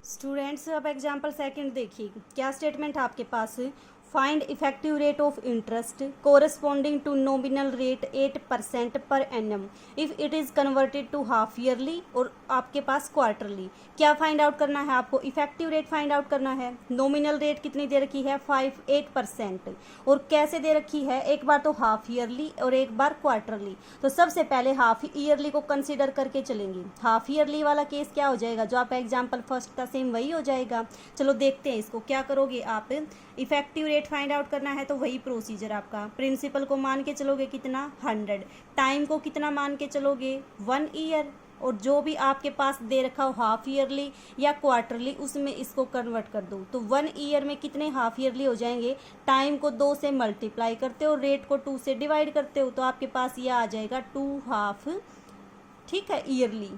Students अब example second देखिए, क्या स्टेटमेंट आपके पास find effective rate of interest corresponding to nominal rate 8% per annum if it is converted to half yearly और आपके पास क्वार्टरली। क्या फाइंड आउट करना है आपको? इफेक्टिव रेट फाइंड आउट करना है। नॉमिनल रेट कितनी दे रखी है? 8% और कैसे दे रखी है? एक बार तो हाफ ईयरली और एक बार क्वार्टरली। तो सबसे पहले हाफ ईयरली को कंसीडर करके चलेंगे। हाफ ईयरली वाला केस क्या हो जाएगा? जो आपका एग्जाम्पल फर्स्ट का सेम वही हो जाएगा। चलो देखते हैं इसको क्या करोगे आप। इफेक्टिव रेट फाइंड आउट करना है तो वही प्रोसीजर आपका। प्रिंसिपल को मान के चलोगे कितना? 100। टाइम को कितना मान के चलोगे? 1 ईयर। और जो भी आपके पास दे रखा हो हाफ ईयरली या क्वार्टरली उसमें इसको कन्वर्ट कर दो। तो 1 ईयर में कितने हाफ ईयरली हो जाएंगे? टाइम को 2 से मल्टीप्लाई करते हो, रेट को 2 से डिवाइड करते हो, तो आपके पास ये आ जाएगा 2 हाफ, ठीक है, ईयरली।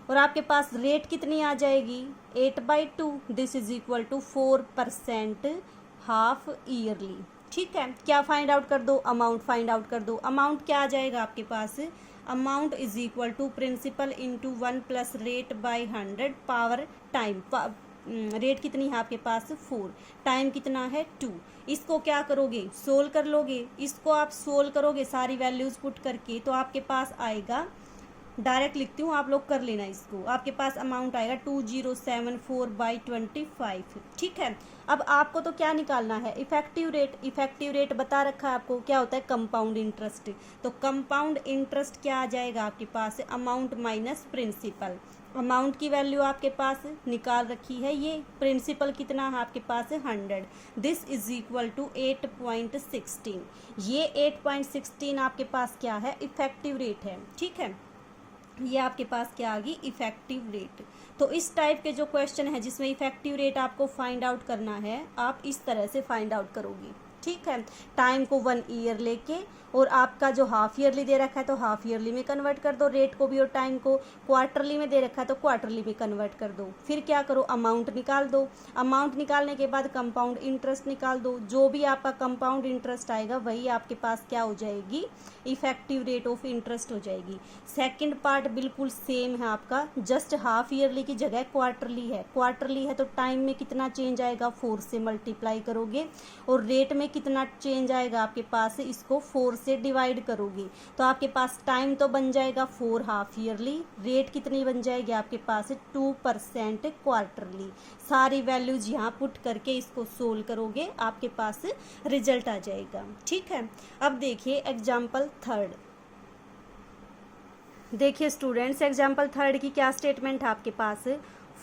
और आपके पास रेट कितनी आ जाएगी? 8/2। This is equal to 4% half yearly. ठीक है, क्या फाइंड आउट कर दो? अमाउंट फाइंड आउट कर दो। अमाउंट क्या आ जाएगा आपके पास? Amount is equal to principal into 1 plus rate by 100 power time. Rate कितनी है आपके पास? 4। टाइम कितना है? 2। इसको क्या करोगे? सोल्व कर लोगे। इसको आप सोल्व करोगे सारी वैल्यूज पुट करके तो आपके पास आएगा, डायरेक्ट लिखती हूँ, आप लोग कर लेना इसको। आपके पास अमाउंट आएगा 2074/25। ठीक है, अब आपको तो क्या निकालना है? Effective rate. इफेक्टिव रेट बता रखा है आपको, क्या होता है? Compound interest. तो कंपाउंड इंटरेस्ट क्या आ जाएगा आपके पास? Amount minus principal. अमाउंट की वैल्यू आपके पास निकाल रखी है, ये प्रिंसिपल कितना है आपके पास? 100। This is equal to 8.16। ये 8.16 आपके पास क्या है? इफेक्टिव रेट है। ठीक है, ये आपके पास क्या आ गई? Effective rate. तो इस टाइप के जो क्वेश्चन है जिसमें इफेक्टिव रेट आपको फाइंड आउट करना है, आप इस तरह से फाइंड आउट करोगे। ठीक है, टाइम को 1 ईयर लेके और आपका जो हाफ ईयरली दे रखा है तो हाफ ईयरली में कन्वर्ट कर दो रेट को भी, और टाइम को क्वार्टरली में दे रखा है तो क्वार्टरली में कन्वर्ट कर दो। फिर क्या करो? अमाउंट निकाल दो। अमाउंट निकालने के बाद कंपाउंड इंटरेस्ट निकाल दो। जो भी आपका कंपाउंड इंटरेस्ट आएगा वही आपके पास क्या हो जाएगी? इफेक्टिव रेट ऑफ इंटरेस्ट हो जाएगी। सेकेंड पार्ट बिल्कुल सेम है आपका, जस्ट हाफ ईयरली की जगह क्वार्टरली है। क्वार्टरली है तो टाइम में कितना चेंज आएगा? 4 से मल्टीप्लाई करोगे, और रेट में कितना चेंज आएगा आपके पास? इसको 4 से डिवाइड करोगे तो आपके पास टाइम तो बन जाएगा 4 हाफ ईयरली, रेट कितनी बन जाएगी आपके पास? 2% क्वार्टरली। सारी वैल्यूज यहाँ पुट करके इसको सोल्व करोगे, आपके पास रिजल्ट आ जाएगा। ठीक है, अब देखिए एग्जाम्पल थर्ड। देखिए स्टूडेंट्स, एग्जाम्पल थर्ड की क्या स्टेटमेंट है आपके पास?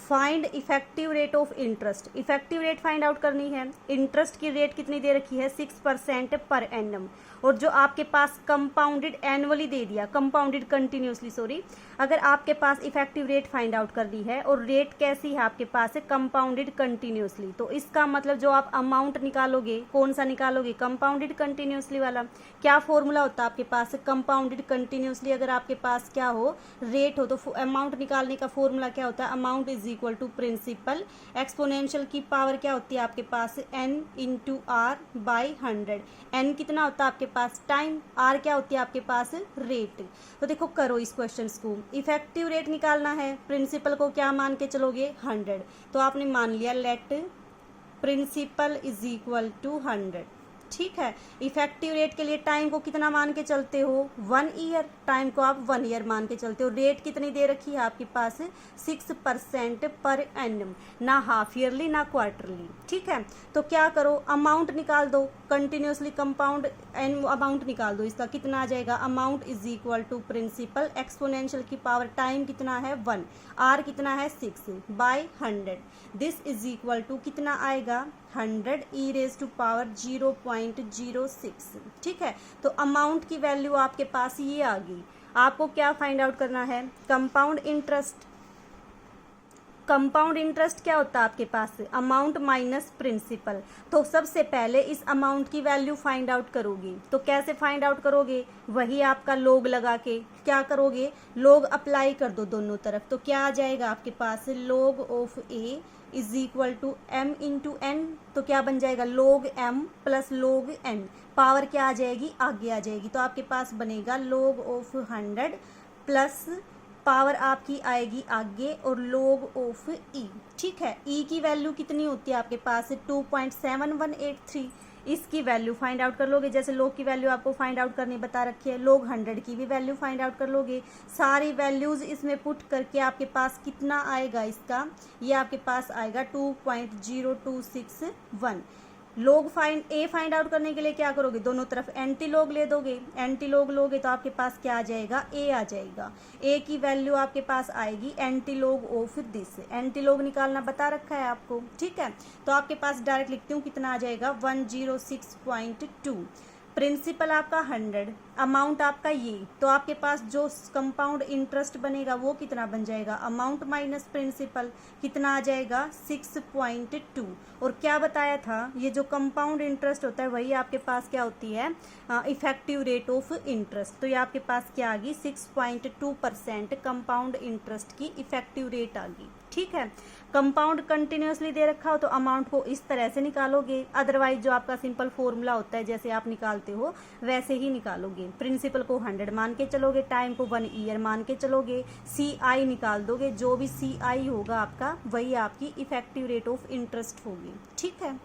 Find effective rate of interest. Effective rate find out करनी है। इंटरेस्ट की रेट कितनी दे रखी है? 6% पर एनम। और जो आपके पास कंपाउंडेड एनुअली दे दिया, कंपाउंडेड कंटिन्यूसली, सॉरी। अगर आपके पास इफेक्टिव रेट फाइंड आउट करनी है और रेट कैसी है आपके पास? कंपाउंडेड कंटिन्यूसली, तो इसका मतलब जो आप अमाउंट निकालोगे कौन सा निकालोगे? कंपाउंडेड कंटिन्यूसली वाला। क्या फॉर्मूला होता है आपके पास? कंपाउंडेड कंटिन्यूसली अगर आपके पास क्या हो? रेट हो, तो अमाउंट निकालने का फॉर्मूला क्या होता है? Amount is equal to principal, exponential की पावर क्या होती है आपके पास? n into r by 100। n कितना होता है आपके पास? टाइम। r क्या होती है आपके पास? रेट। तो देखो करो इस क्वेश्चन को। इफेक्टिव रेट निकालना है, प्रिंसिपल को क्या मान के चलोगे? 100। तो आपने मान लिया let principal is equal to 100। ठीक है, इफेक्टिव रेट के लिए टाइम को कितना मान के चलते हो? 1 ईयर। टाइम को आप 1 ईयर मान के चलते हो। रेट कितनी दे रखी है आपके पास? 6% पर एनम, ना हाफ ईयरली ना क्वार्टरली। ठीक है, तो क्या करो? अमाउंट निकाल दो, कंटिन्यूसली कंपाउंड एन अमाउंट निकाल दो। इसका कितना आ जाएगा? Amount is equal to principal, exponential की पावर टाइम कितना है? 1, आर कितना है? 6 by 100। This is equal to कितना आएगा? 100 ई रेज टू पावर 0.06। ठीक है, तो अमाउंट की वैल्यू आपके पास ये आ गई। आपको क्या फाइंड आउट करना है? Compound interest. कंपाउंड इंटरेस्ट क्या होता है आपके पास? Amount minus principal. तो सबसे पहले इस अमाउंट की वैल्यू फाइंड आउट करोगे। तो कैसे फाइंड आउट करोगे? वही आपका लोग लगा के क्या करोगे? लोग अप्लाई कर दो दोनों तरफ। तो क्या आ जाएगा आपके पास? Log of a is equal to m into n. तो क्या बन जाएगा? Log m plus log n. Power क्या आ जाएगी? आगे आ जाएगी। तो आपके पास बनेगा लोग ऑफ 100 प्लस पावर आपकी आएगी आगे और log ऑफ e, ठीक है। e की वैल्यू कितनी होती है आपके पास 2.7183, इसकी वैल्यू फाइंड आउट कर लोगे। जैसे log की वैल्यू आपको फाइंड आउट करनी बता रखी है, log 100 की भी वैल्यू फाइंड आउट कर लोगे। सारी वैल्यूज इसमें पुट करके आपके पास कितना आएगा इसका, ये आपके पास आएगा 2.0261। log फाइंड आउट करने के लिए क्या करोगे, दोनों तरफ एंटी लॉग ले दोगे। एंटी लॉग लोगे तो आपके पास क्या आ जाएगा, a आ जाएगा। a की वैल्यू आपके पास आएगी anti log of this, anti log निकालना बता रखा है आपको, ठीक है। तो आपके पास डायरेक्ट लिखती हूँ, कितना आ जाएगा 106.2। प्रिंसिपल आपका 100, अमाउंट आपका ये, तो आपके पास जो कंपाउंड इंटरेस्ट बनेगा वो कितना बन जाएगा, अमाउंट माइनस प्रिंसिपल, कितना आ जाएगा 6.2। और क्या बताया था, ये जो कंपाउंड इंटरेस्ट होता है वही आपके पास क्या होती है, इफेक्टिव रेट ऑफ इंटरेस्ट। तो ये आपके पास क्या आ गई 6.2% कंपाउंड इंटरेस्ट की इफेक्टिव रेट आ गई, ठीक है। कंपाउंड कंटिन्यूसली दे रखा हो तो अमाउंट को इस तरह से निकालोगे, अदरवाइज जो आपका सिंपल फॉर्मूला होता है जैसे आप निकालते हो वैसे ही निकालोगे। प्रिंसिपल को 100 मान के चलोगे, टाइम को 1 ईयर मान के चलोगे, CI निकाल दोगे, जो भी CI होगा आपका वही आपकी इफेक्टिव रेट ऑफ इंटरेस्ट होगी, ठीक है।